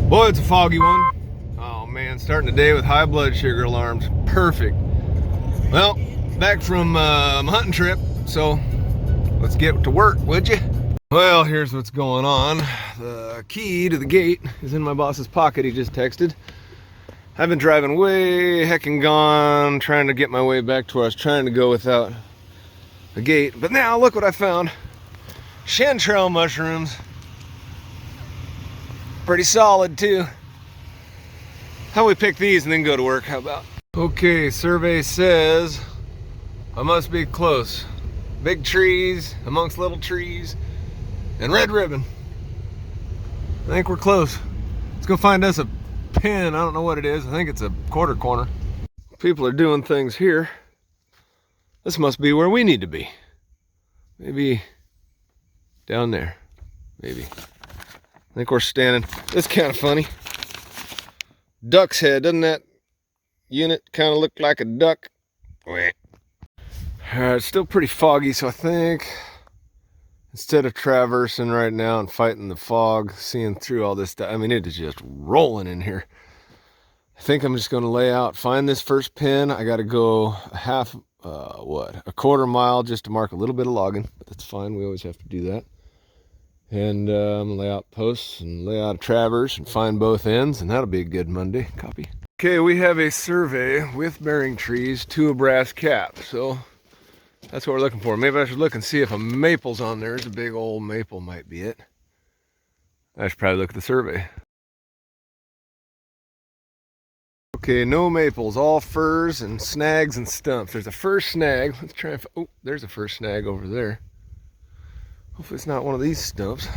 Boy, it's a foggy one. Oh man, starting the day with high blood sugar alarms. Perfect. Well, back from my hunting trip, so let's get to work, would you? Well, here's what's going on. The key to the gate is in my boss's pocket. He just texted. I've been driving way heckin' gone, trying to get my way back to where I was trying to go without a gate. But now, look what I found. Chanterelle mushrooms. Pretty solid too. How we pick these and then go to work, how about? Okay, survey says I must be close. Big trees amongst little trees and red ribbon. I think we're close. Let's go find us a pin. I don't know what it is. I think it's a quarter corner. People are doing things here. This must be where we need to be. Maybe down there. Maybe. I think we're standing. It's kind of funny. Duck's head. Doesn't that unit kind of look like a duck? It's still pretty foggy, so I think instead of traversing right now and fighting the fog, seeing through all this stuff, I mean, it is just rolling in here. I think I'm just going to lay out, find this first pin. I got to go a quarter mile just to mark a little bit of logging, but that's fine. We always have to do that. And I'm gonna lay out posts and lay out a traverse and find both ends, and that'll be a good Monday. Copy. Okay, we have a survey with bearing trees to a brass cap, so that's what we're looking for. Maybe I should look and see if a maple's on there. There's a big old maple, might be it. I should probably look at the survey. Okay, no maples, all firs and snags and stumps. There's a fir snag. Let's try and, oh, there's a fir snag over there. Hopefully it's not one of these stumps.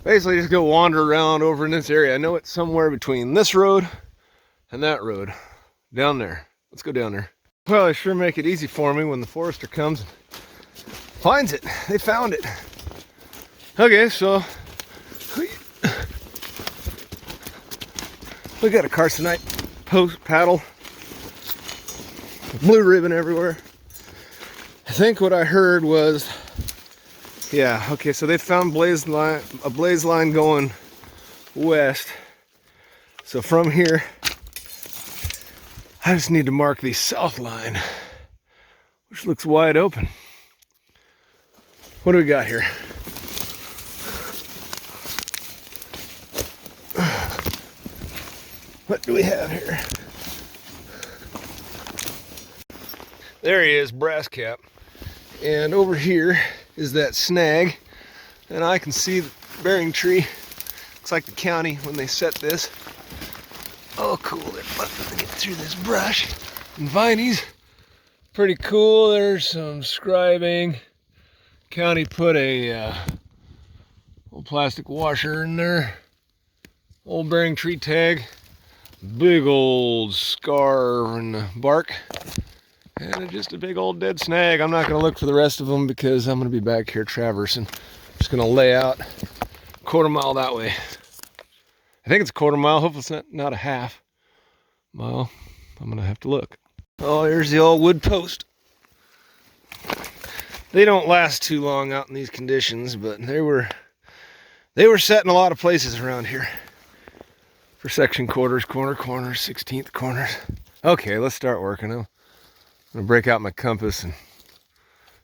Basically just go wander around over in this area. I know it's somewhere between this road and that road. Down there. Let's go down there. Well, they sure make it easy for me when the forester comes and finds it. They found it. Okay, so we got a Carcinite post paddle. Blue ribbon everywhere. I think what I heard was, yeah, okay, so they found a blaze line going west. So from here, I just need to mark the south line, which looks wide open. What do we got here? What do we have here? There he is, brass cap. And over here is that snag, and I can see the bearing tree. Looks like the county when they set this. Oh, cool! Let me get through this brush and vineys. Pretty cool. There's some scribing. County put a old plastic washer in there. Old bearing tree tag. Big old scar and bark. And just a big old dead snag. I'm not going to look for the rest of them because I'm going to be back here traversing. I'm just going to lay out a quarter mile that way. I think it's a quarter mile. Hopefully it's not a half mile. I'm going to have to look. Oh, here's the old wood post. They don't last too long out in these conditions, but they were set in a lot of places around here. For section quarters, corners, 16th corners. Okay, let's start working. I'm gonna break out my compass and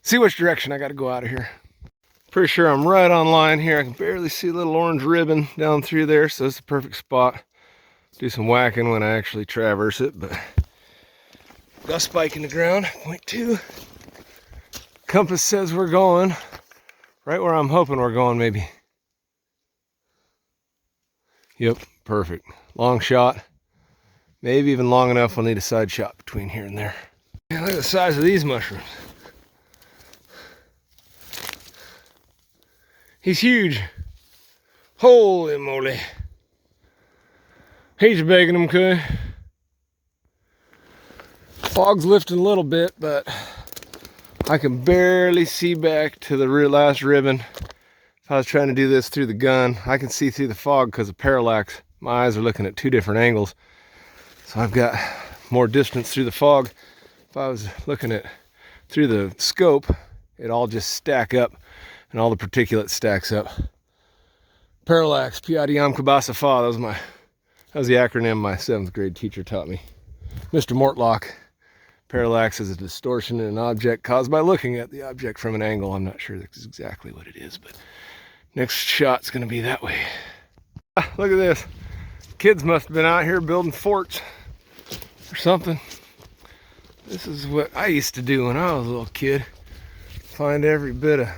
see which direction I gotta go out of here. Pretty sure I'm right on line here. I can barely see a little orange ribbon down through there, so it's the perfect spot. Do some whacking when I actually traverse it, but got a spike in the ground, 0.2. Compass says we're going right where I'm hoping we're going, maybe. Yep, perfect. Long shot. Maybe even long enough I'll need a side shot between here and there. Man, look at the size of these mushrooms. He's huge. Holy moly. He's begging them, could. Fog's lifting a little bit, but I can barely see back to the last ribbon. If I was trying to do this through the gun, I can see through the fog because of parallax. My eyes are looking at two different angles. So I've got more distance through the fog. If I was looking at through the scope, it all just stack up and all the particulate stacks up. Parallax, Piadiam Kabasa Fa. That was the acronym my 7th grade teacher taught me. Mr. Mortlock. Parallax is a distortion in an object caused by looking at the object from an angle. I'm not sure that's exactly what it is, but next shot's gonna be that way. Look at this. Kids must have been out here building forts or something. This is what I used to do when I was a little kid. Find every bit of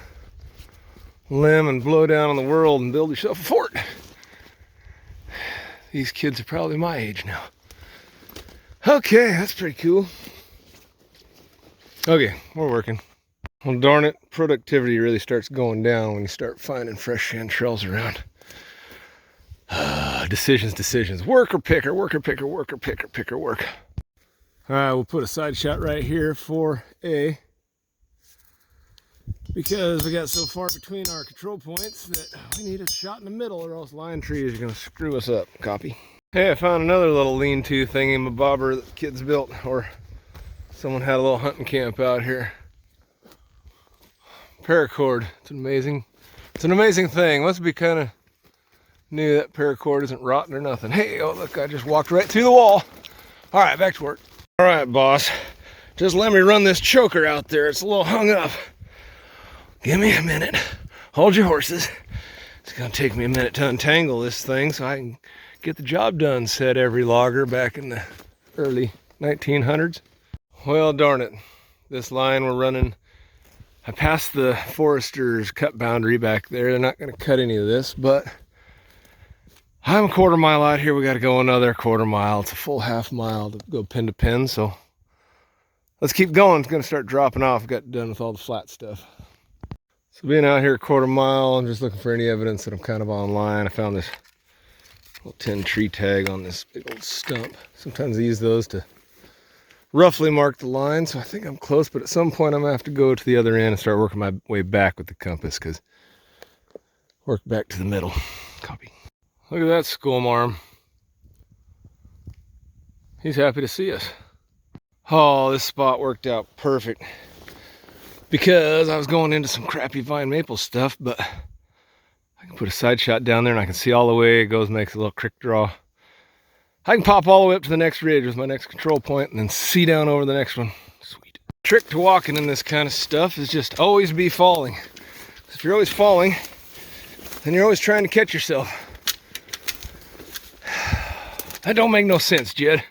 limb and blow down on the world and build yourself a fort. These kids are probably my age now. Okay, that's pretty cool. Okay, we're working. Well, darn it, productivity really starts going down when you start finding fresh chanterelles around. Decisions. Work or picker, work or picker, work or picker, pick or work. All right, we'll put a side shot right here for A, because we got so far between our control points that we need a shot in the middle, or else lion trees are gonna screw us up. Copy. Hey, I found another little lean-to thingy-mabobber that the kids built, or someone had a little hunting camp out here. Paracord. It's an amazing thing. Must be kind of new that paracord isn't rotten or nothing. Hey, oh look, I just walked right through the wall. All right, back to work. All right, boss. Just let me run this choker out there. It's a little hung up. Give me a minute. Hold your horses. It's gonna take me a minute to untangle this thing so I can get the job done, said every logger back in the early 1900s. Well, darn it. This line we're running, I passed the forester's cut boundary back there. They're not gonna cut any of this, but I'm a quarter mile out here. We got to go another quarter mile. It's a full half mile to go pin to pin. So let's keep going. It's going to start dropping off. Got done with all the flat stuff. So being out here a quarter mile, I'm just looking for any evidence that I'm kind of online. I found this little tin tree tag on this big old stump. Sometimes I use those to roughly mark the line. So I think I'm close, but at some point I'm going to have to go to the other end and start working my way back with the compass, because work back to the middle. Copy. Look at that school marm. He's happy to see us. Oh, this spot worked out perfect, because I was going into some crappy vine maple stuff, but I can put a side shot down there and I can see all the way it goes, makes a little creek draw. I can pop all the way up to the next ridge with my next control point and then see down over the next one. Sweet. Trick to walking in this kind of stuff is just always be falling. If you're always falling, then you're always trying to catch yourself. That don't make no sense, Jed.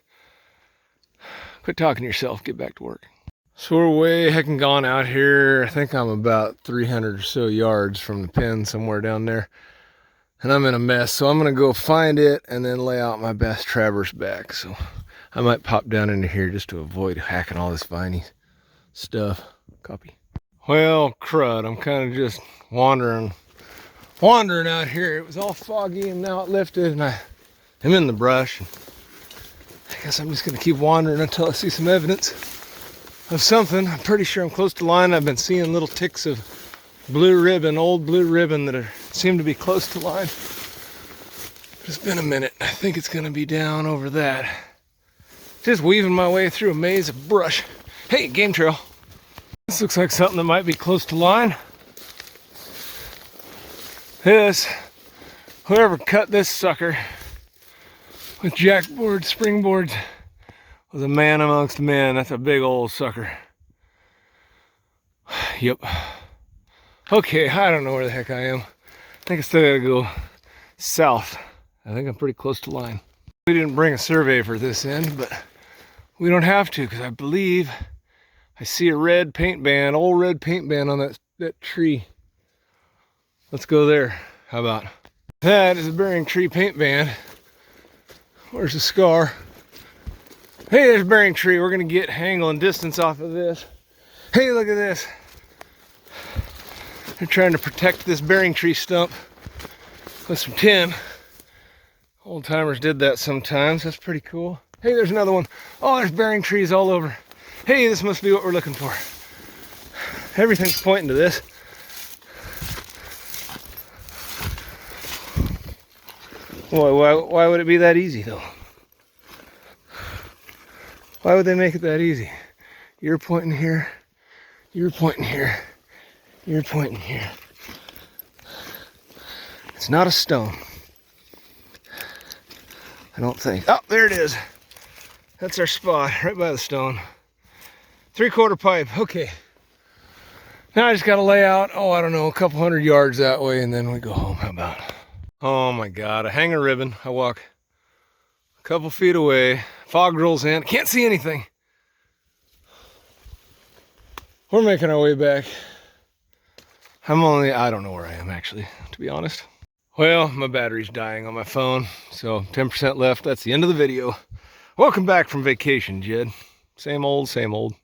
Quit talking to yourself. Get back to work. So we're way heckin' gone out here. I think I'm about 300 or so yards from the pen, somewhere down there. And I'm in a mess, so I'm going to go find it and then lay out my best traverse back. So I might pop down into here just to avoid hacking all this viney stuff. Copy. Well, crud. I'm kind of just wandering out here. It was all foggy and now it lifted, and I'm in the brush. I guess I'm just gonna keep wandering until I see some evidence of something. I'm pretty sure I'm close to line. I've been seeing little ticks of blue ribbon, old blue ribbon, that seem to be close to line. It's been a minute. I think it's gonna be down over that. Just weaving my way through a maze of brush. Hey, game trail. This looks like something that might be close to line. Whoever cut this sucker with jackboard springboards was a man amongst men. That's a big old sucker. Yep. Okay, I don't know where the heck I am. I think I still gotta go south. I think I'm pretty close to line. We didn't bring a survey for this end, but we don't have to, because I believe I see a red paint band, old red paint band on that tree. Let's go there. How about? That is a bearing tree paint band. Where's the scar? Hey, there's bearing tree. We're gonna get angle and distance off of this. Hey, look at this. They're trying to protect this bearing tree stump with some tin. Old timers did that sometimes. That's pretty cool. Hey, there's another one. Oh, there's bearing trees all over. Hey, this must be what we're looking for. Everything's pointing to this. Why would it be that easy, though? Why would they make it that easy? You're pointing here. You're pointing here. You're pointing here. It's not a stone. I don't think. Oh, there it is. That's our spot, right by the stone. 3/4 pipe, okay. Now I just gotta lay out, oh, I don't know, a couple hundred yards that way, and then we go home. How about? Oh my God, I hang a ribbon. I walk a couple feet away. Fog rolls in, can't see anything. We're making our way back. I don't know where I am actually, to be honest. Well, my battery's dying on my phone, so 10% left. That's the end of the video. Welcome back from vacation, Jed. Same old, same old.